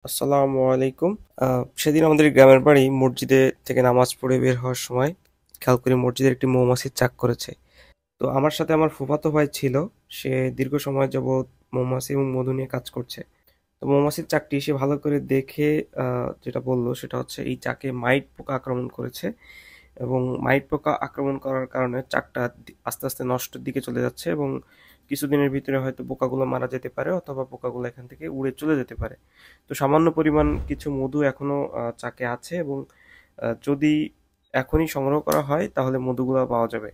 আসসালামু আলাইকুম। সেদিন আমাদের গ্রামের বাড়ি মসজিদে থেকে নামাজ পড়ে বের হওয়ার সময় খেয়াল করি মসজিদের একটি মৌমাছির চাক করেছে। তো আমার সাথে আমার ফুফাতো ভাই ছিল। সে দীর্ঘ সময় যাবৎ মৌমাছি এবং মধু নিয়ে কাজ করছে। তো মৌমাছির চাকটি সে ভালো করে দেখে যেটা বলল সেটা হচ্ছে এই চাকে মাইট পোকা আক্রমণ করেছে এবং মাইট পোকা আক্রমণ করার কারণে চাকটা আস্তে আস্তে নষ্টের দিকে চলে যাচ্ছে এবং কিছুদিনের ভিতরে হয়তো পোকাগুলো মারা যেতে পারে অথবা পোকাগুলো এখান থেকে উড়ে চলে যেতে পারে। তো সামান্য পরিমাণ কিছু মধু এখনো চাকে আছে এবং যদি এখনই সংগ্রহ করা হয় তাহলে মধুগুলো পাওয়া যাবে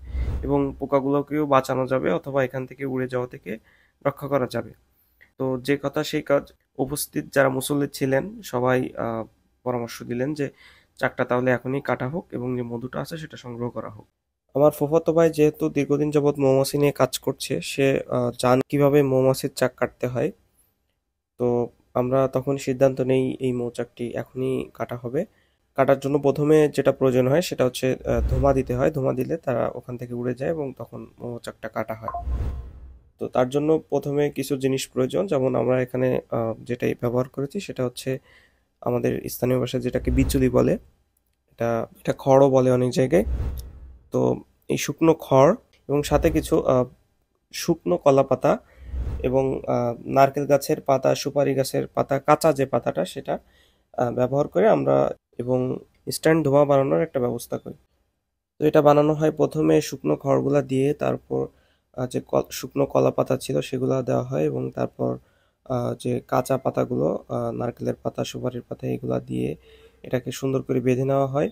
এবং পোকাগুলোকেও বাঁচানো যাবে অথবা এখান থেকে উড়ে যাওয়া থেকে রক্ষা করা যাবে। তো যে কথা সেই কাজ। উপস্থিত যারা মুসল্লি ছিলেন সবাই পরামর্শ দিলেন যে চাকটা তাহলে এখনই কাটা হোক এবং যে মধুটা আছে সেটা সংগ্রহ করা হোক। আমার ফুফাতো ভাই যেহেতু দীর্ঘদিন যাবৎ মৌমাছি নিয়ে কাজ করছে, সে জানে কিভাবে মৌমাছির চাক কাটতে হয়। তো আমরা তখন সিদ্ধান্ত নেই এই মৌচাকটি এখনই কাটা হবে। কাটার জন্য প্রথমে যেটা প্রয়োজন হয় সেটা হচ্ছে ধোঁয়া দিতে হয়। ধোঁয়া দিলে তারা ওখান থেকে উড়ে যায় এবং তখন মৌচাকটা কাটা হয়। তো তার জন্য প্রথমে কিছু জিনিস প্রয়োজন, যেমন আমরা এখানে যেটাই ব্যবহার করেছি সেটা হচ্ছে আমাদের স্থানীয় ভাষায় যেটাকে বিচুলি বলে, এটা এটা খড়ও বলে অনেক জায়গায়। তো এই শুকনো খড় এবং সাথে কিছু শুকনো কলা পাতা এবং নারকেল গাছের পাতা, সুপারি গাছের পাতা, কাঁচা যে পাতাটা সেটা ব্যবহার করে আমরা এবং ইনস্ট্যান্ট ধোঁয়া বানানোর একটা ব্যবস্থা করি। তো এটা বানানো হয় প্রথমে শুকনো খড়গুলা দিয়ে, তারপর যে শুকনো কলা পাতা ছিল সেগুলা দেওয়া হয় এবং তারপর যে কাঁচা পাতাগুলো, নারকেলের পাতা, সুপারির পাতা এগুলা দিয়ে এটাকে সুন্দর করে বেঁধে নেওয়া হয়।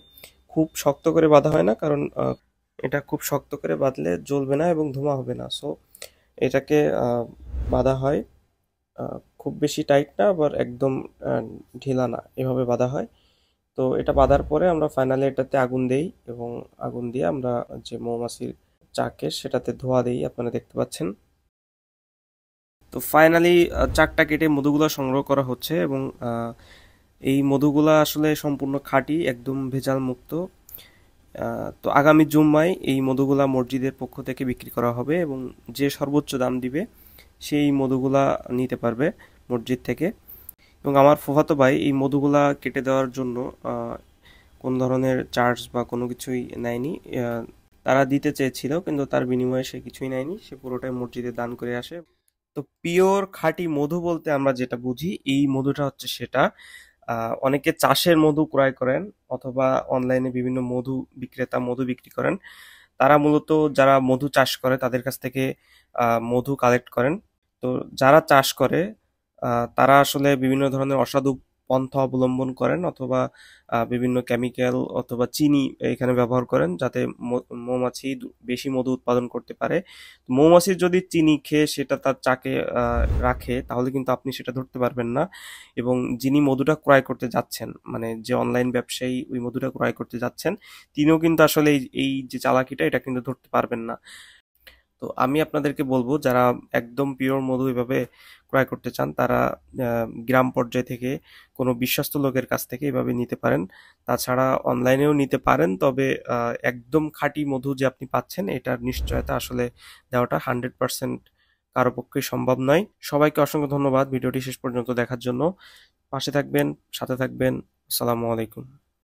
খুব শক্ত করে বাঁধা হয় না, কারণ এটা খুব শক্ত করে বাঁধলে জ্বলবে না এবং ধোঁয়া হবে না। সো এটাকে বাঁধা হয় খুব বেশি টাইট না, আবার একদম আহ, ঢিলা না, এভাবে বাঁধা হয়। তো এটা বাঁধার পরে আমরা ফাইনালি এটাতে আগুন দেই এবং আগুন দিয়ে আমরা যে মৌমাছির চাকে সেটাতে ধোঁয়া দেই, আপনারা দেখতে পাচ্ছেন। তো ফাইনালি চাকটা কেটে মধুগুলা সংগ্রহ করা হচ্ছে এবং এই মধুগুলা আসলে সম্পূর্ণ খাঁটি, একদম ভেজাল মুক্ত। তো আগামী জুম্মায় এই মধুগুলা মসজিদের পক্ষ থেকে বিক্রি করা হবে এবং যে সর্বোচ্চ দাম দিবে সেই মধুগুলা নিতে পারবে মসজিদ থেকে। এবং আমার ফুফাতো ভাই এই মধুগুলা কেটে দেওয়ার জন্য কোনো ধরনের চার্জ বা কোনো কিছুই নেয়নি। তারা দিতে চেয়েছিল কিন্তু তার বিনিময়ে সে কিছুই নেয়নি, সে পুরোটাই মসজিদে দান করে আসে। তো পিওর খাঁটি মধু বলতে আমরা যেটা বুঝি এই মধুটা হচ্ছে সেটা। অনেকে চাষের মধু ক্রয় করেন অথবা অনলাইনে বিভিন্ন মধু বিক্রেতা মধু বিক্রি করেন। তারা মূলত যারা মধু চাষ করে তাদের কাছ থেকে মধু কালেক্ট করেন। তো যারা চাষ করে তারা আসলে বিভিন্ন ধরনের অসাধু পন্থা অবলম্বন করেন অথবা বিভিন্ন কেমিক্যাল অথবা চিনি এখানে ব্যবহার করেন যাতে মৌমাছি বেশি মধু উৎপাদন করতে পারে। মৌমাছির যদি চিনি খেয়ে সেটা তার চাকে রাখে তাহলে কিন্তু আপনি সেটা ধরতে পারবেন না এবং যিনি মধুটা ক্রয় করতে যাচ্ছেন, মানে যে অনলাইন ব্যবসায়ী ওই মধুটা ক্রয় করতে যাচ্ছেন, তিনিও কিন্তু আসলে এই এই যে চালাকিটা এটা কিন্তু ধরতে পারবেন না। তো আমি আপনাদেরকে বলবো যারা একদম পিওর মধু এভাবে ক্রয় করতে চান তারা গ্রাম পর্যায় থেকে কোনো বিশ্বস্ত লোকের কাছ থেকে এভাবে নিতে পারেন। তাছাড়া অনলাইনেও নিতে পারেন, তবে একদম খাঁটি মধু যে আপনি পাচ্ছেন এটার নিশ্চয়তা আসলে দেওয়াটা 100% কারো পক্ষে সম্ভব নয়। সবাইকে অসংখ্য ধন্যবাদ ভিডিওটি শেষ পর্যন্ত দেখার জন্য। পাশে থাকবেন, সাথে থাকবেন। আসসালামু আলাইকুম।